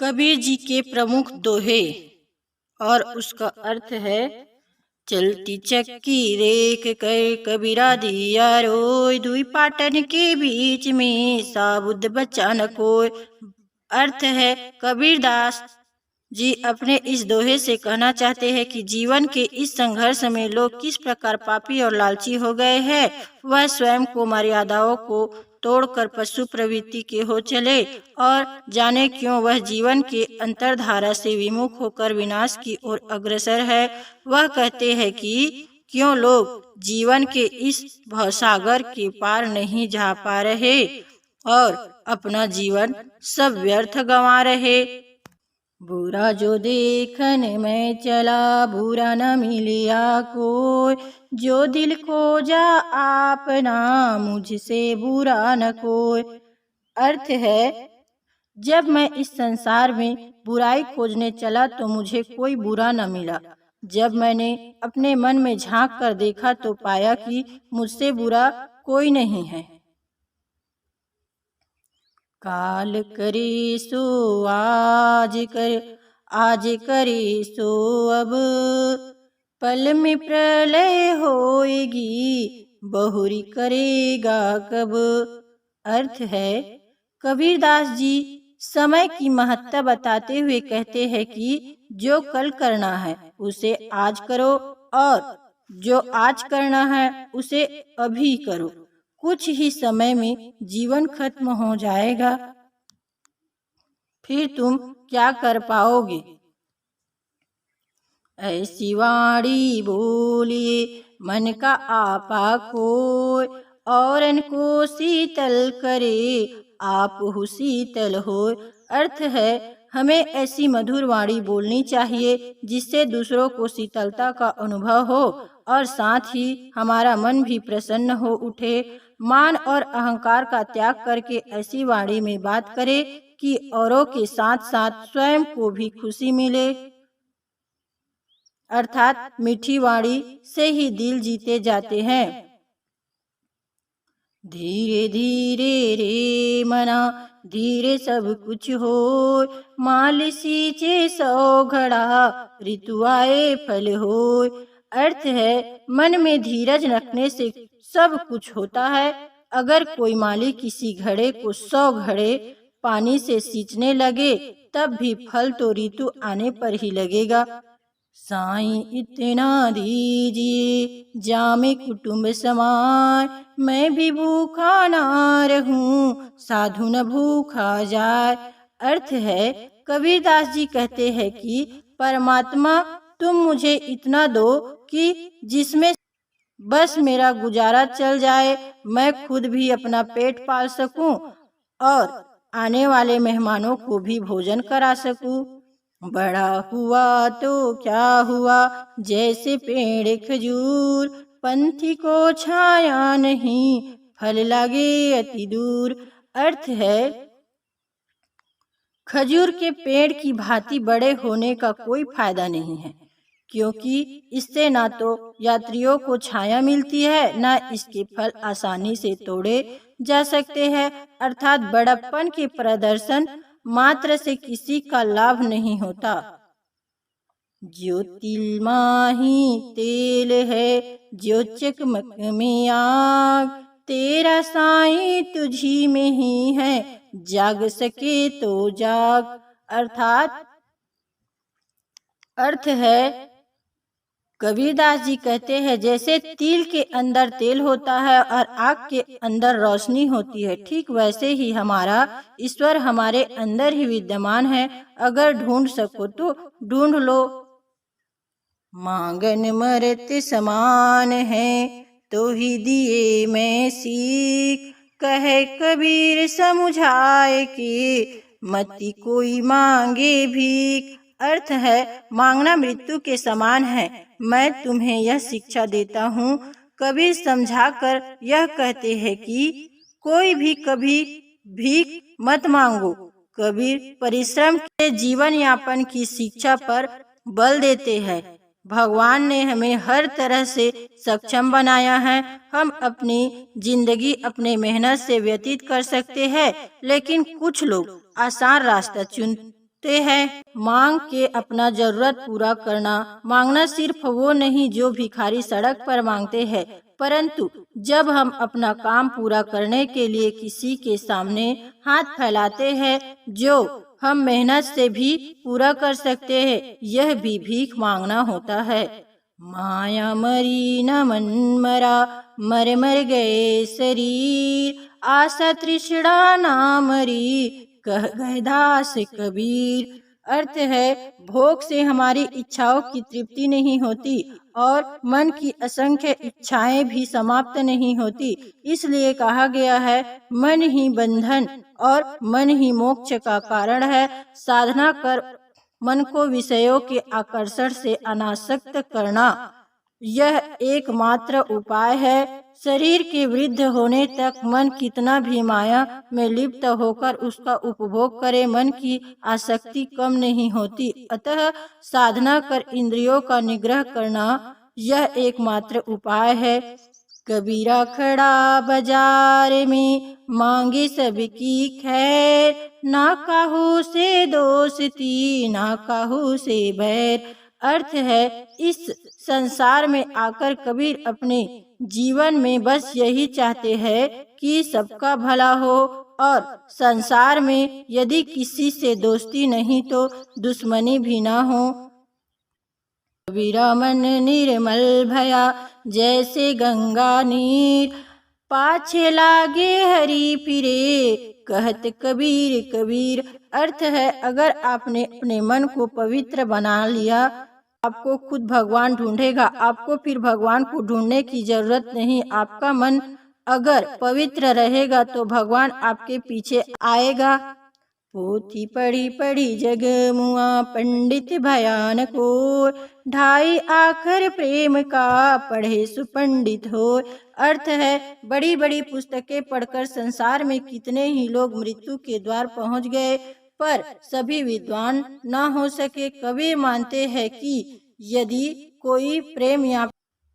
कबीर जी के प्रमुख दोहे और उसका अर्थ है। चलती चक्की रेख कर कबीरा दिया रोय, दुई पाटन के बीच में साबुद बचा न कोय। अर्थ है, कबीरदास जी अपने इस दोहे से कहना चाहते हैं कि जीवन के इस संघर्ष में लोग किस प्रकार पापी और लालची हो गए हैं। वह स्वयं को मर्यादाओं को तोड़कर पशु प्रवृत्ति के हो चले और जाने क्यों वह जीवन के अंतरधारा से विमुख होकर विनाश की ओर अग्रसर है। वह कहते हैं कि क्यों लोग जीवन के इस भवसागर के पार नहीं जा पा रहे और अपना जीवन सब व्यर्थ गंवा रहे। बुरा जो देखन में चला, बुरा न मिलिया कोई, जो दिल खोजा आपना, मुझसे बुरा न कोई। अर्थ है, जब मैं इस संसार में बुराई खोजने चला तो मुझे कोई बुरा न मिला। जब मैंने अपने मन में झांक कर देखा तो पाया कि मुझसे बुरा कोई नहीं है। काल करे सो आज करे सो अब, पल में प्रलय होएगी, बहुरी करेगा कब। अर्थ है, कबीरदास जी समय की महत्ता बताते हुए कहते हैं कि जो कल करना है उसे आज करो और जो आज करना है उसे अभी करो। कुछ ही समय में जीवन खत्म हो जाएगा, फिर तुम क्या कर पाओगे। ऐसी वाणी बोलिए मन का आपा खोए, औरन को शीतल करे आप हु शीतल होए। अर्थ है, हमें ऐसी मधुर वाणी बोलनी चाहिए जिससे दूसरों को शीतलता का अनुभव हो और साथ ही हमारा मन भी प्रसन्न हो उठे। मान और अहंकार का त्याग करके ऐसी वाणी में बात करे कि औरों के साथ साथ स्वयं को भी खुशी मिले। अर्थात मीठी वाणी से ही दिल जीते जाते हैं। धीरे धीरे रे मना, धीरे सब कुछ हो, माल सींचे सौ घड़ा, ऋतु आए फल हो। अर्थ है, मन में धीरज रखने से सब कुछ होता है। अगर कोई माली किसी घड़े को 100 घड़े पानी से सींचने लगे तब भी फल तो ऋतु आने पर ही लगेगा। साईं इतना दीजिए जामे कुटुंब समाए, मैं भी भूखा ना रहूं, साधु न भूखा जाए। अर्थ है, कबीरदास जी कहते हैं कि परमात्मा तुम मुझे इतना दो कि जिसमें बस मेरा गुजारा चल जाए, मैं खुद भी अपना पेट पाल सकूं और आने वाले मेहमानों को भी भोजन करा सकूं। बड़ा हुआ तो क्या हुआ, जैसे पेड़ खजूर, पंथी को छाया नहीं, फल लगे अति दूर। अर्थ है, खजूर के पेड़ की भांति बड़े होने का कोई फायदा नहीं है, क्योंकि इससे ना तो यात्रियों को छाया मिलती है, ना इसके फल आसानी से तोड़े जा सकते हैं। अर्थात बड़प्पन के प्रदर्शन मात्र से किसी का लाभ नहीं होता। जो तिल माही तेल है, जो चकमक में आग, तेरा साईं तुझी में ही है, जाग सके तो जाग। अर्थात अर्थ है, कबीरदास जी कहते हैं, जैसे तिल के अंदर तेल होता है और आग के अंदर रोशनी होती है, ठीक वैसे ही हमारा ईश्वर हमारे अंदर ही विद्यमान है। अगर ढूंढ सको तो ढूंढ लो। मांगन मरत समान है, तो ही दिए मैं सीख, कहे कबीर समुझाए कि मति कोई मांगे भीख। अर्थ है, मांगना मृत्यु के समान है। मैं तुम्हें यह शिक्षा देता हूँ। कबीर समझाकर यह कहते हैं कि कोई भी कभी भीख मत मांगो। कबीर परिश्रम के जीवन यापन की शिक्षा पर बल देते हैं। भगवान ने हमें हर तरह से सक्षम बनाया है। हम अपनी जिंदगी अपने मेहनत से व्यतीत कर सकते हैं, लेकिन कुछ लोग आसान रास्ता हैं मांग के अपना जरूरत पूरा करना। मांगना सिर्फ वो नहीं जो भिखारी सड़क पर मांगते हैं, परंतु जब हम अपना काम पूरा करने के लिए किसी के सामने हाथ फैलाते हैं जो हम मेहनत से भी पूरा कर सकते हैं, यह भी भीख मांगना होता है। माया मरी न मन मरा, मर मर गए शरीर, आशा तृष्णा ना मरी, कह गए दास कबीर। अर्थ है, भोग से हमारी इच्छाओं की तृप्ति नहीं होती और मन की असंख्य इच्छाएं भी समाप्त नहीं होती। इसलिए कहा गया है, मन ही बंधन और मन ही मोक्ष का कारण है। साधना कर मन को विषयों के आकर्षण से अनासक्त करना, यह एकमात्र उपाय है। शरीर के वृद्ध होने तक मन कितना भी माया में लिप्त होकर उसका उपभोग करे, मन की आसक्ति कम नहीं होती। अतः साधना कर इंद्रियों का निग्रह करना यह एकमात्र उपाय है। कबीरा खड़ा बाजार में, मांगे सबकी खैर, ना काहू से दोस्ती, ना काहू से बैर। अर्थ है, इस संसार में आकर कबीर अपने जीवन में बस यही चाहते हैं कि सबका भला हो और संसार में यदि किसी से दोस्ती नहीं तो दुश्मनी भी ना हो। कबीरा मन निर्मल भया, जैसे गंगा नीर, पाछे लागे हरि फिरे, कहत कबीर कबीर। अर्थ है, अगर आपने अपने मन को पवित्र बना लिया, आपको खुद भगवान ढूंढेगा। आपको फिर भगवान को ढूंढने की जरूरत नहीं। आपका मन अगर पवित्र रहेगा तो भगवान आपके पीछे आएगा। पोथी पढ़ी पढ़ी जग मुआ, पंडित भयान को, ढाई आखर प्रेम का, पढ़े सुपंडित हो। अर्थ है, बड़ी बड़ी पुस्तकें पढ़कर संसार में कितने ही लोग मृत्यु के द्वार पहुंच गए, पर सभी विद्वान न हो सके। कबीर मानते हैं कि यदि कोई प्रेम या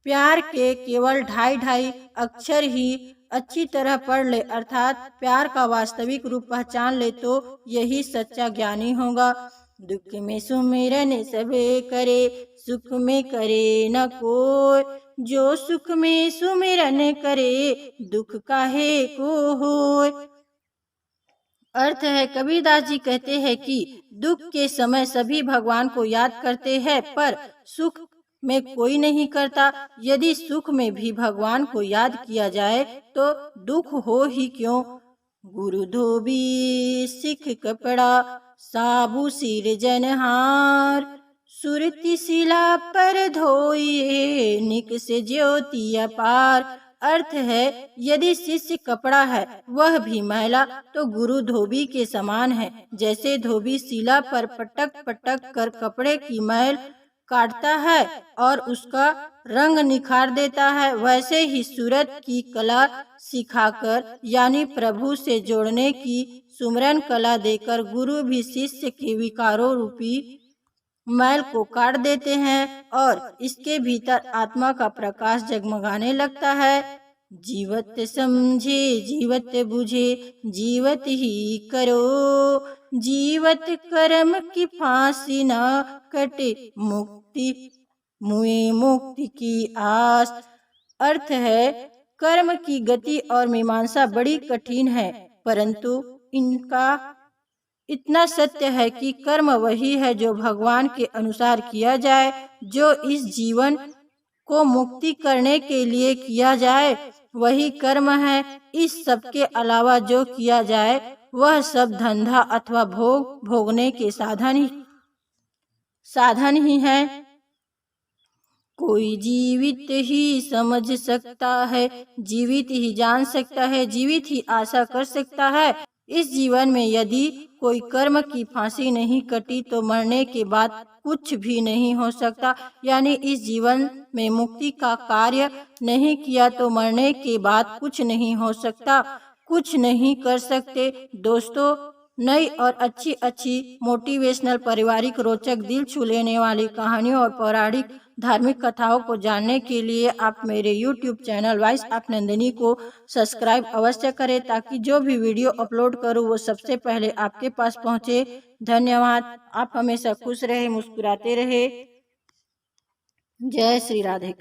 प्यार के केवल ढाई अक्षर ही अच्छी तरह पढ़ ले, अर्थात प्यार का वास्तविक रूप पहचान ले, तो यही सच्चा ज्ञानी होगा। दुख में सुमिरन सबे करे, सुख में करे न कोई, जो सुख में सुमिरन करे, दुख काहे को होय। अर्थ है, कबीरदास जी कहते हैं कि दुख के समय सभी भगवान को याद करते हैं, पर सुख में कोई नहीं करता। यदि सुख में भी भगवान को याद किया जाए तो दुख हो ही क्यों। गुरु धोबी सिख कपड़ा, साबु सिर जनहार, सुरती शिला पर धोइए, निक से ज्योति अपार। अर्थ है, यदि शिष्य कपड़ा है वह भी मैला तो गुरु धोबी के समान है। जैसे धोबी शिला पर पटक पटक कर कपड़े की मैल काटता है और उसका रंग निखार देता है, वैसे ही सूरत की कला सिखाकर यानी प्रभु से जोड़ने की सुमरन कला देकर गुरु भी शिष्य के विकारों रूपी मैल को काट देते हैं और इसके भीतर आत्मा का प्रकाश जगमगाने लगता है। जीवत समझे जीवत बुझे, जीवत ही करो, जीवत कर्म की फांसी ना कटे, मुक्ति मुए मुक्ति की आस। अर्थ है, कर्म की गति और मीमांसा बड़ी कठिन है, परंतु इनका इतना सत्य है कि कर्म वही है जो भगवान के अनुसार किया जाए, जो इस जीवन को मुक्ति करने के लिए किया जाए वही कर्म है। इस सब के अलावा जो किया जाए वह सब धंधा अथवा भोगने के साधन ही है। कोई जीवित ही समझ सकता है, जीवित ही जान सकता है, जीवित ही आशा कर सकता है। इस जीवन में यदि कोई कर्म की फांसी नहीं कटी तो मरने के बाद कुछ भी नहीं हो सकता। यानी इस जीवन में मुक्ति का कार्य नहीं किया तो मरने के बाद कुछ नहीं हो सकता, कुछ नहीं कर सकते। दोस्तों, नई और अच्छी अच्छी मोटिवेशनल, पारिवारिक, रोचक, दिल छू लेने वाली कहानियों और पौराणिक धार्मिक कथाओं को जानने के लिए आप मेरे YouTube channel voice of Nandini को सब्सक्राइब अवश्य करें, ताकि जो भी वीडियो अपलोड करूं वो सबसे पहले आपके पास पहुंचे। धन्यवाद। आप हमेशा खुश रहे, मुस्कुराते रहे। जय श्री राधे।